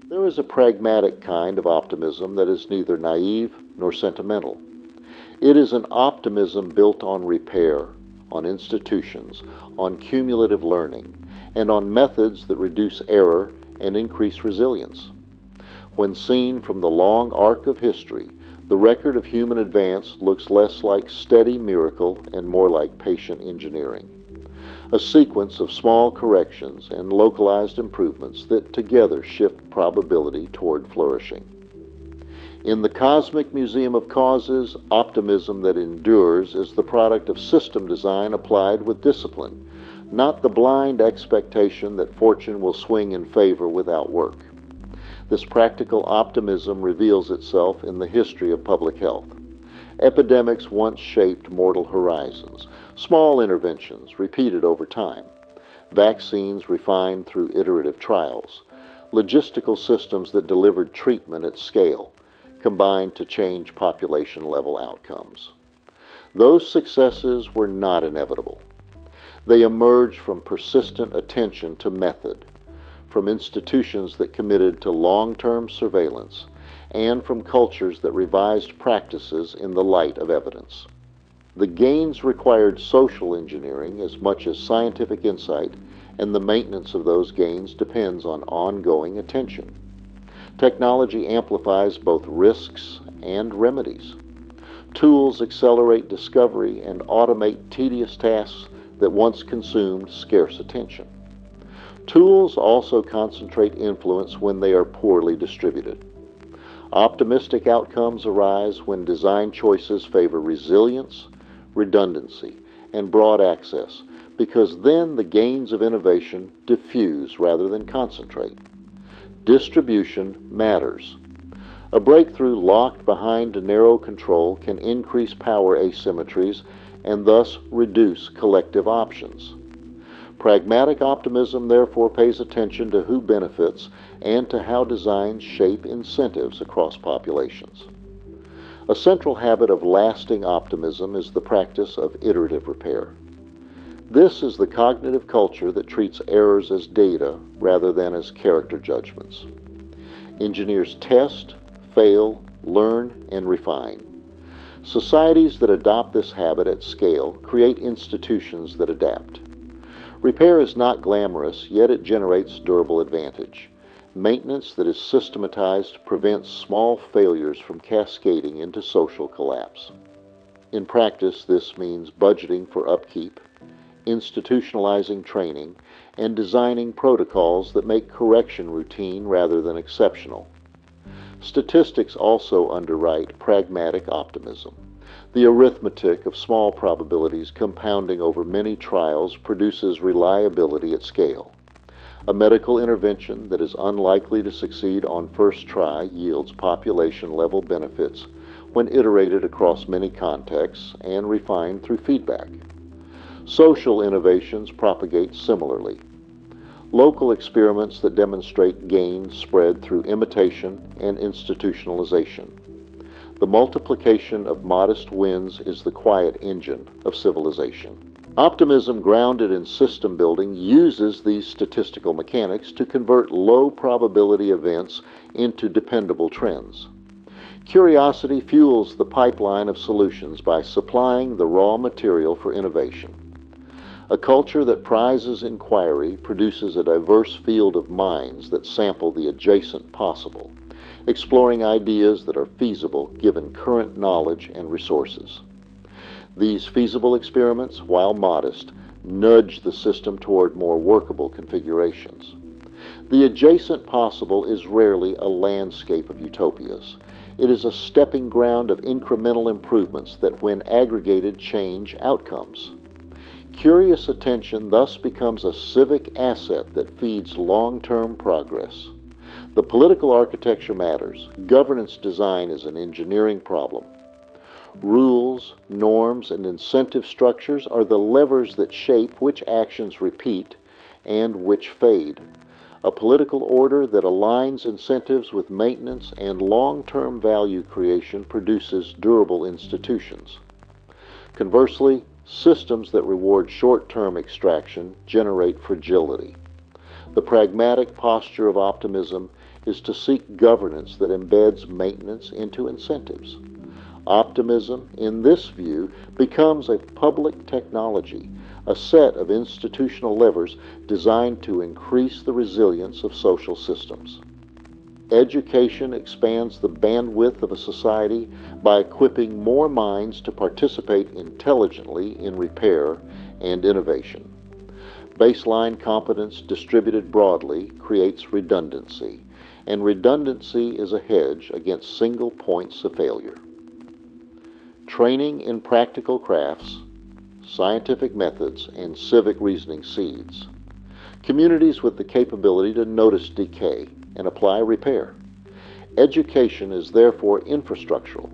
There is a pragmatic kind of optimism that is neither naive nor sentimental. It is an optimism built on repair, on institutions, on cumulative learning, and on methods that reduce error and increase resilience. When seen from the long arc of history, the record of human advance looks less like steady miracle and more like patient engineering, a sequence of small corrections and localized improvements that together shift probability toward flourishing. In the cosmic museum of causes, optimism that endures is the product of system design applied with discipline, not the blind expectation that fortune will swing in favor without work. This practical optimism reveals itself in the history of public health. Epidemics once shaped mortal horizons, small interventions repeated over time, vaccines refined through iterative trials, logistical systems that delivered treatment at scale, combined to change population level outcomes. Those successes were not inevitable. They emerged from persistent attention to method, from institutions that committed to long-term surveillance, and from cultures that revised practices in the light of evidence. The gains required social engineering as much as scientific insight, and the maintenance of those gains depends on ongoing attention. Technology amplifies both risks and remedies. Tools accelerate discovery and automate tedious tasks that once consumed scarce attention. Tools also concentrate influence when they are poorly distributed. Optimistic outcomes arise when design choices favor resilience, redundancy, and broad access, because then the gains of innovation diffuse rather than concentrate. Distribution matters. A breakthrough locked behind narrow control can increase power asymmetries and thus reduce collective options. Pragmatic optimism therefore pays attention to who benefits and to how designs shape incentives across populations. A central habit of lasting optimism is the practice of iterative repair. This is the cognitive culture that treats errors as data rather than as character judgments. Engineers test, fail, learn, and refine. Societies that adopt this habit at scale create institutions that adapt. Repair is not glamorous, yet it generates durable advantage. Maintenance that is systematized prevents small failures from cascading into social collapse. In practice, this means budgeting for upkeep, institutionalizing training, and designing protocols that make correction routine rather than exceptional. Statistics also underwrite pragmatic optimism. The arithmetic of small probabilities compounding over many trials produces reliability at scale. A medical intervention that is unlikely to succeed on first try yields population-level benefits when iterated across many contexts and refined through feedback. Social innovations propagate similarly. Local experiments that demonstrate gain spread through imitation and institutionalization. The multiplication of modest wins is the quiet engine of civilization. Optimism grounded in system building uses these statistical mechanics to convert low probability events into dependable trends. Curiosity fuels the pipeline of solutions by supplying the raw material for innovation. A culture that prizes inquiry produces a diverse field of minds that sample the adjacent possible, exploring ideas that are feasible given current knowledge and resources. These feasible experiments, while modest, nudge the system toward more workable configurations. The adjacent possible is rarely a landscape of utopias. It is a stepping ground of incremental improvements that, when aggregated, change outcomes. Curious attention thus becomes a civic asset that feeds long-term progress. The political architecture matters. Governance design is an engineering problem. Rules, norms, and incentive structures are the levers that shape which actions repeat and which fade. A political order that aligns incentives with maintenance and long-term value creation produces durable institutions. Conversely, Systems that reward short-term extraction generate fragility. The pragmatic posture of optimism is to seek governance that embeds maintenance into incentives. Optimism, in this view, becomes a public technology, a set of institutional levers designed to increase the resilience of social systems. Education expands the bandwidth of a society by equipping more minds to participate intelligently in repair and innovation. Baseline competence distributed broadly creates redundancy, and redundancy is a hedge against single points of failure. Training in practical crafts, scientific methods, and civic reasoning seeds. Communities with the capability to notice decay and apply repair. Education is therefore infrastructural.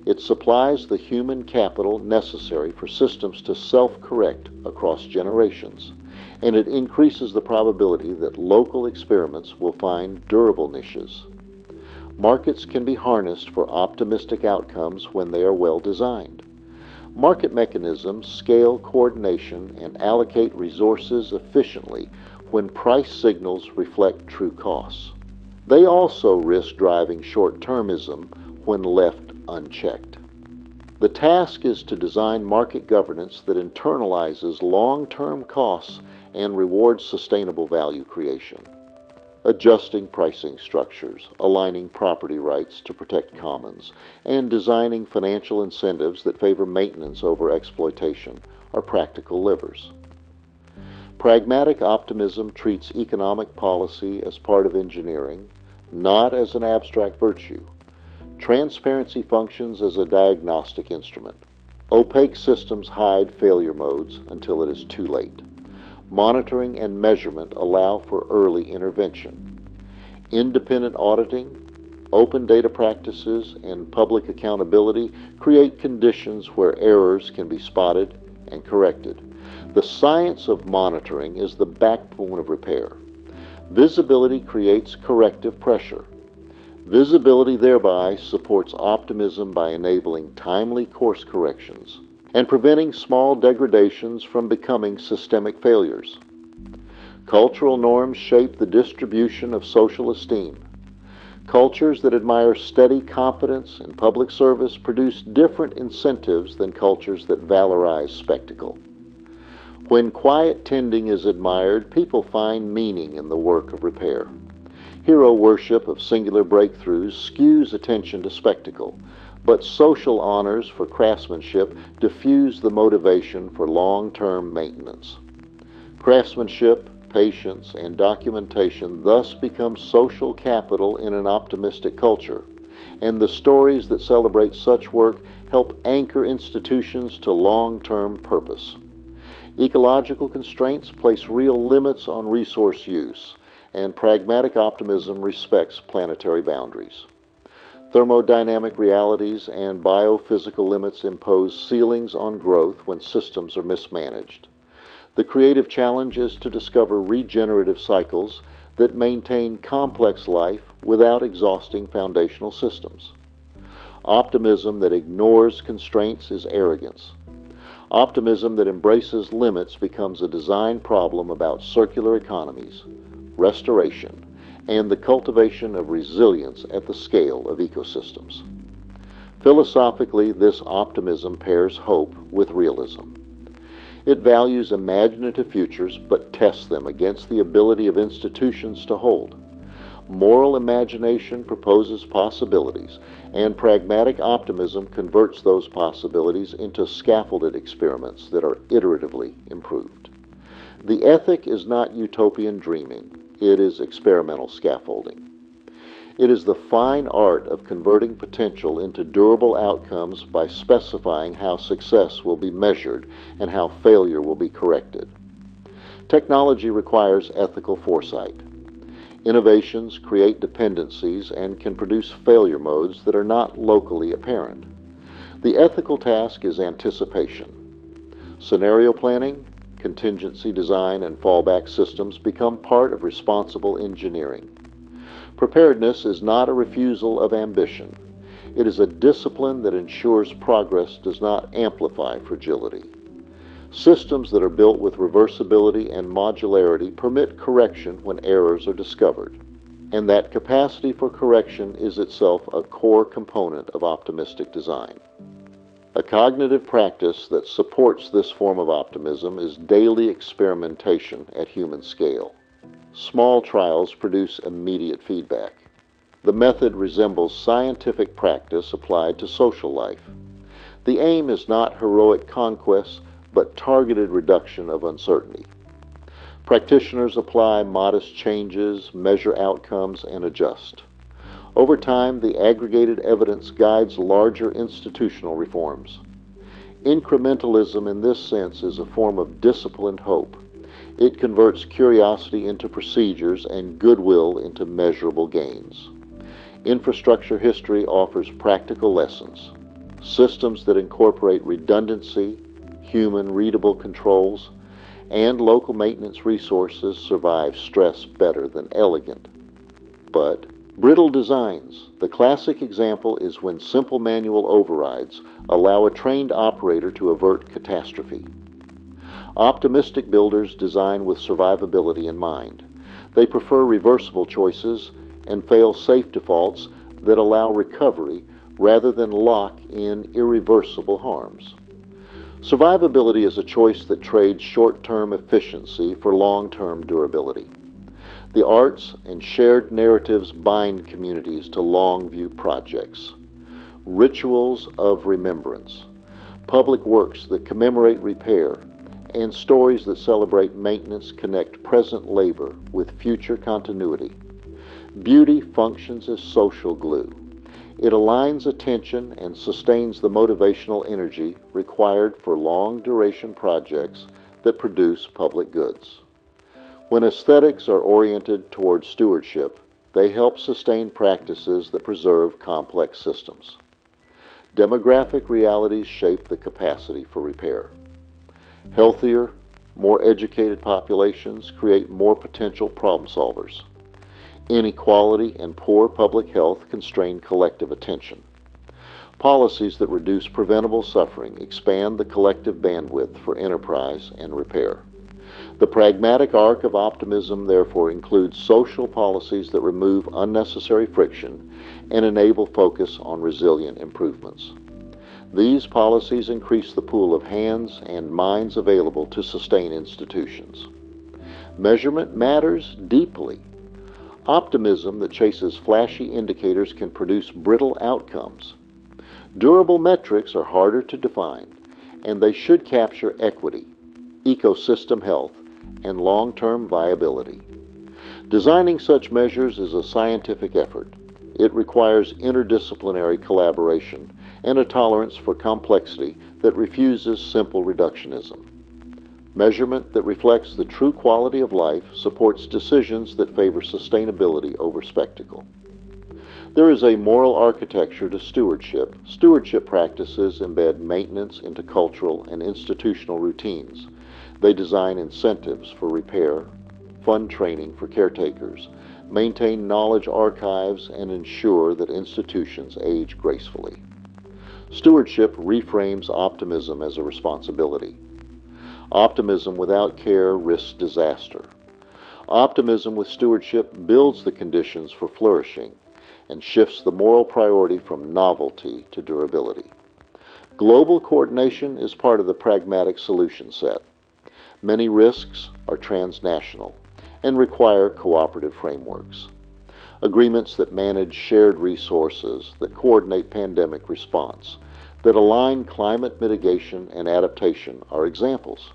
It supplies the human capital necessary for systems to self-correct across generations, and it increases the probability that local experiments will find durable niches. Markets can be harnessed for optimistic outcomes when they are well designed. Market mechanisms scale coordination and allocate resources efficiently when price signals reflect true costs. They also risk driving short-termism when left unchecked. The task is to design market governance that internalizes long-term costs and rewards sustainable value creation. Adjusting pricing structures, aligning property rights to protect commons, and designing financial incentives that favor maintenance over exploitation are practical levers. Pragmatic optimism treats economic policy as part of engineering, not as an abstract virtue. Transparency functions as a diagnostic instrument. Opaque systems hide failure modes until it is too late. Monitoring and measurement allow for early intervention. Independent auditing, open data practices, and public accountability create conditions where errors can be spotted and corrected. The science of monitoring is the backbone of repair. Visibility creates corrective pressure. Visibility thereby supports optimism by enabling timely course corrections and preventing small degradations from becoming systemic failures. Cultural norms shape the distribution of social esteem. Cultures that admire steady competence and public service produce different incentives than cultures that valorize spectacle. When quiet tending is admired, people find meaning in the work of repair. Hero worship of singular breakthroughs skews attention to spectacle, but social honors for craftsmanship diffuse the motivation for long-term maintenance. Craftsmanship, patience, and documentation thus become social capital in an optimistic culture, and the stories that celebrate such work help anchor institutions to long-term purpose. Ecological constraints place real limits on resource use, and pragmatic optimism respects planetary boundaries. Thermodynamic realities and biophysical limits impose ceilings on growth when systems are mismanaged. The creative challenge is to discover regenerative cycles that maintain complex life without exhausting foundational systems. Optimism that ignores constraints is arrogance. Optimism that embraces limits becomes a design problem about circular economies, restoration, and the cultivation of resilience at the scale of ecosystems. Philosophically, this optimism pairs hope with realism. It values imaginative futures but tests them against the ability of institutions to hold. Moral imagination proposes possibilities, and pragmatic optimism converts those possibilities into scaffolded experiments that are iteratively improved. The ethic is not utopian dreaming, it is experimental scaffolding. It is the fine art of converting potential into durable outcomes by specifying how success will be measured and how failure will be corrected. Technology requires ethical foresight. Innovations create dependencies and can produce failure modes that are not locally apparent. The ethical task is anticipation. Scenario planning, contingency design, and fallback systems become part of responsible engineering. Preparedness is not a refusal of ambition. It is a discipline that ensures progress does not amplify fragility. Systems that are built with reversibility and modularity permit correction when errors are discovered, and that capacity for correction is itself a core component of optimistic design. A cognitive practice that supports this form of optimism is daily experimentation at human scale. Small trials produce immediate feedback. The method resembles scientific practice applied to social life. The aim is not heroic conquest, but targeted reduction of uncertainty. Practitioners apply modest changes, measure outcomes, and adjust. Over time, the aggregated evidence guides larger institutional reforms. Incrementalism in this sense is a form of disciplined hope. It converts curiosity into procedures and goodwill into measurable gains. Infrastructure history offers practical lessons. Systems that incorporate redundancy, human readable controls, and local maintenance resources survive stress better than elegant. But brittle designs. The classic example is when simple manual overrides allow a trained operator to avert catastrophe. Optimistic builders design with survivability in mind. They prefer reversible choices and fail-safe defaults that allow recovery rather than lock in irreversible harms. Survivability is a choice that trades short-term efficiency for long-term durability. The arts and shared narratives bind communities to long-view projects. Rituals of remembrance, public works that commemorate repair, and stories that celebrate maintenance connect present labor with future continuity. Beauty functions as social glue. It aligns attention and sustains the motivational energy required for long-duration projects that produce public goods. When aesthetics are oriented toward stewardship, they help sustain practices that preserve complex systems. Demographic realities shape the capacity for repair. Healthier, more educated populations create more potential problem solvers. Inequality and poor public health constrain collective attention. Policies that reduce preventable suffering expand the collective bandwidth for enterprise and repair. The pragmatic arc of optimism therefore includes social policies that remove unnecessary friction and enable focus on resilient improvements. These policies increase the pool of hands and minds available to sustain institutions. Measurement matters deeply. Optimism that chases flashy indicators can produce brittle outcomes. Durable metrics are harder to define, and they should capture equity, ecosystem health, and long-term viability. Designing such measures is a scientific effort. It requires interdisciplinary collaboration and a tolerance for complexity that refuses simple reductionism. Measurement that reflects the true quality of life supports decisions that favor sustainability over spectacle. There is a moral architecture to stewardship. Stewardship practices embed maintenance into cultural and institutional routines. They design incentives for repair, fund training for caretakers, maintain knowledge archives, and ensure that institutions age gracefully. Stewardship reframes optimism as a responsibility. Optimism without care risks disaster. Optimism with stewardship builds the conditions for flourishing and shifts the moral priority from novelty to durability. Global coordination is part of the pragmatic solution set. Many risks are transnational and require cooperative frameworks. Agreements that manage shared resources, that coordinate pandemic response, that align climate mitigation and adaptation are examples.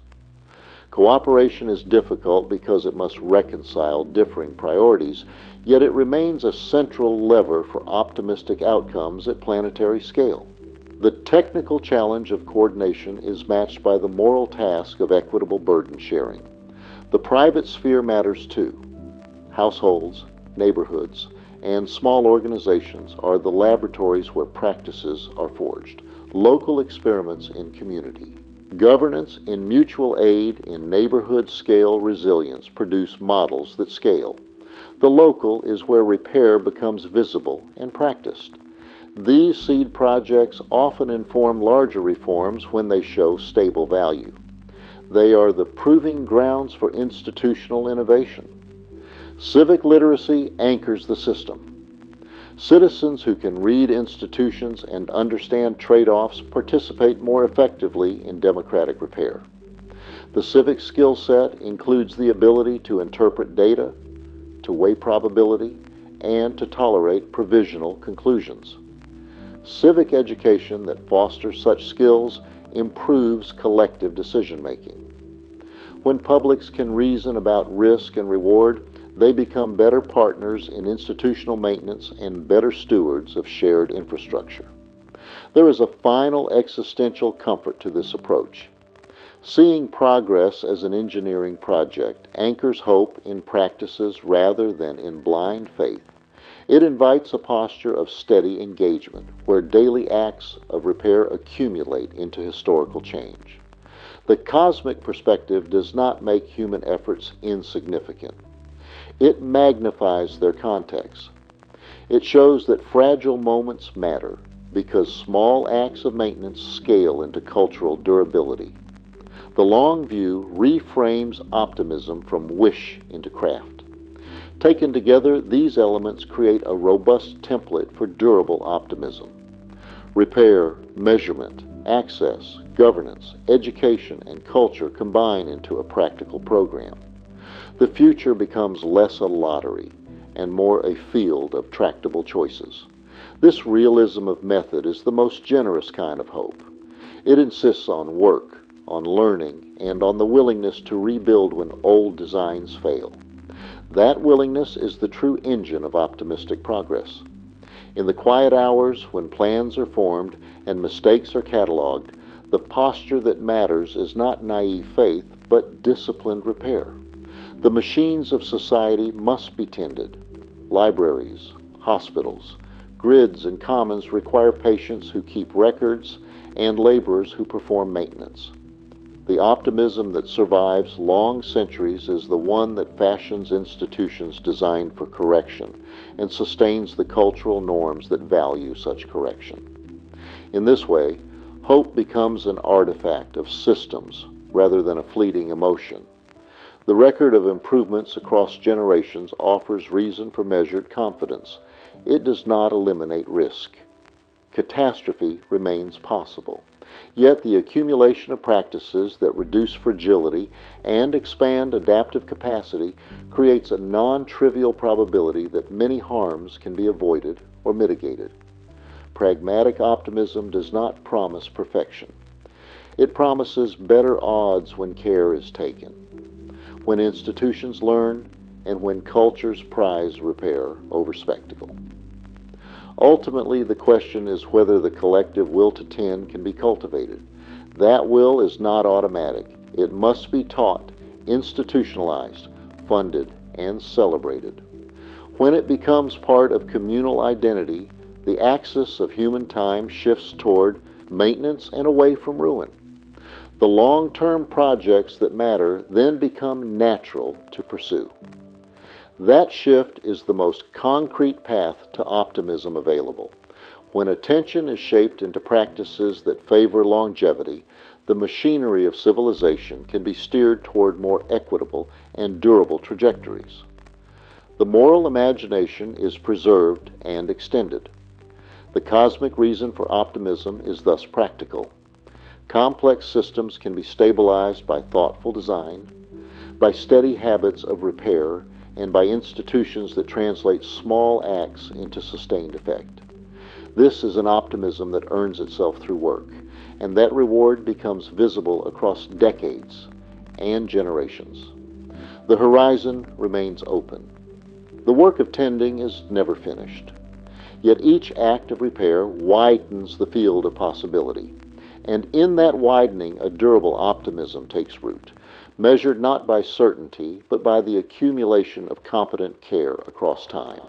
Cooperation is difficult because it must reconcile differing priorities, yet it remains a central lever for optimistic outcomes at planetary scale. The technical challenge of coordination is matched by the moral task of equitable burden sharing. The private sphere matters too. Households, neighborhoods, and small organizations are the laboratories where practices are forged. Local experiments in community. Governance in mutual aid in neighborhood scale resilience produce models that scale. The local is where repair becomes visible and practiced. These seed projects often inform larger reforms when they show stable value. They are the proving grounds for institutional innovation. Civic literacy anchors the system. Citizens who can read institutions and understand trade-offs participate more effectively in democratic repair. The civic skill set includes the ability to interpret data, to weigh probability, and to tolerate provisional conclusions. Civic education that fosters such skills improves collective decision-making. When publics can reason about risk and reward, they become better partners in institutional maintenance and better stewards of shared infrastructure. There is a final existential comfort to this approach. Seeing progress as an engineering project anchors hope in practices rather than in blind faith. It invites a posture of steady engagement, where daily acts of repair accumulate into historical change. The cosmic perspective does not make human efforts insignificant. It magnifies their context. It shows that fragile moments matter because small acts of maintenance scale into cultural durability. The long view reframes optimism from wish into craft. Taken together, these elements create a robust template for durable optimism. Repair, measurement, access, governance, education, and culture combine into a practical program. The future becomes less a lottery and more a field of tractable choices. This realism of method is the most generous kind of hope. It insists on work, on learning, and on the willingness to rebuild when old designs fail. That willingness is the true engine of optimistic progress. In the quiet hours when plans are formed and mistakes are cataloged, the posture that matters is not naive faith, but disciplined repair. The machines of society must be tended. Libraries, hospitals, grids, and commons require patients who keep records and laborers who perform maintenance. The optimism that survives long centuries is the one that fashions institutions designed for correction and sustains the cultural norms that value such correction. In this way, hope becomes an artifact of systems rather than a fleeting emotion. The record of improvements across generations offers reason for measured confidence. It does not eliminate risk. Catastrophe remains possible. Yet the accumulation of practices that reduce fragility and expand adaptive capacity creates a non-trivial probability that many harms can be avoided or mitigated. Pragmatic optimism does not promise perfection. It promises better odds when care is taken, when institutions learn, and when cultures prize repair over spectacle. Ultimately, the question is whether the collective will to tend can be cultivated. That will is not automatic. It must be taught, institutionalized, funded, and celebrated. When it becomes part of communal identity, the axis of human time shifts toward maintenance and away from ruin. The long-term projects that matter then become natural to pursue. That shift is the most concrete path to optimism available. When attention is shaped into practices that favor longevity, the machinery of civilization can be steered toward more equitable and durable trajectories. The moral imagination is preserved and extended. The cosmic reason for optimism is thus practical. Complex systems can be stabilized by thoughtful design, by steady habits of repair, and by institutions that translate small acts into sustained effect. This is an optimism that earns itself through work, and that reward becomes visible across decades and generations. The horizon remains open. The work of tending is never finished. Yet each act of repair widens the field of possibility. And in that widening, a durable optimism takes root, measured not by certainty, but by the accumulation of competent care across time.